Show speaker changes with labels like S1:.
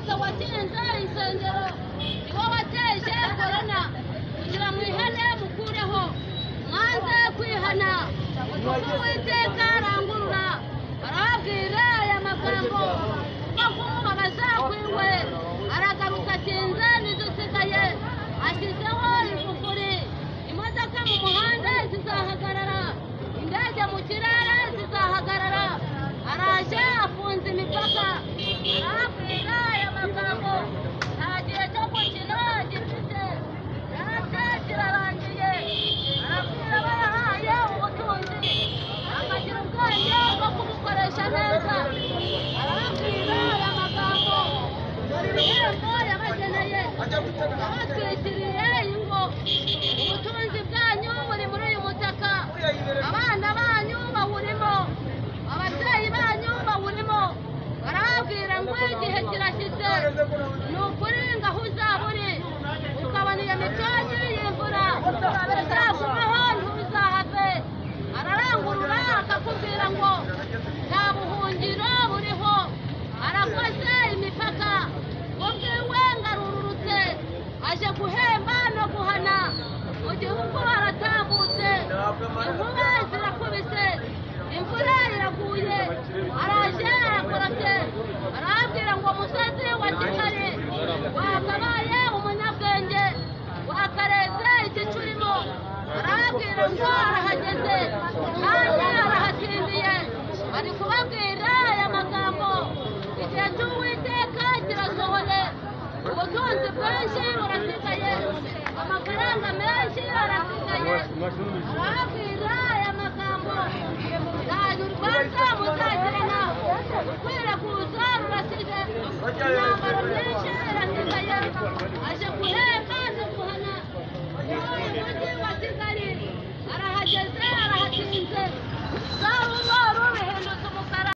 S1: Perezida watinze insengero niwo wateje korona kugira mwihane mukureho mwanze kwihana Uwiteka arangurura arabwira aya magambo ko bazakwiwe aragaruka atinze n'idusigaye ashyizeho ifufuri imodoka mu muhanda zizahagarara indege mu kirere zizahagarara araje afunze imipaka arabwira aya magambo nta gihe cyo gukina gifite yarate kirarangiye arabwira abayahaye ubutunzi akagira ubwenge bwo kubukoresha neza arabwira aya magambo dore ibihembo yabageneye yabatwikiriye ingo ubutunzi bwanyu buri muri uyu mutaka abana banyu bawurimo ababyeyi banyu bawurimo barabwira ngo igihe kirashize ni ukuri ngaho uzaba uri ukabona iyo mitonyi y'imvura uzagumaho ntuzahave ararangurura akakubwira ngo nta buhungiro buriho arakoze imipaka ubwiwe ngarururutse aje guhemba no guhana mu gihugu aratambutse inkuba zirakubise imvura iraguye araje arakorotse arabwira ngo musozi wa Kigali wakabaye umunyabwenge wakareze igicurimo arabwira ngo arahageze kandi arahatindiye ari kubabwira aya magambo igihe cy'Uwiteka kirasohoye ubutunzi bwinshi burasigaye amafaranga menshi arasigaye arabwira aya magambo ntayo urubanza muzagirana ukwirakuza rurasize imyambaro myinshi irasigaye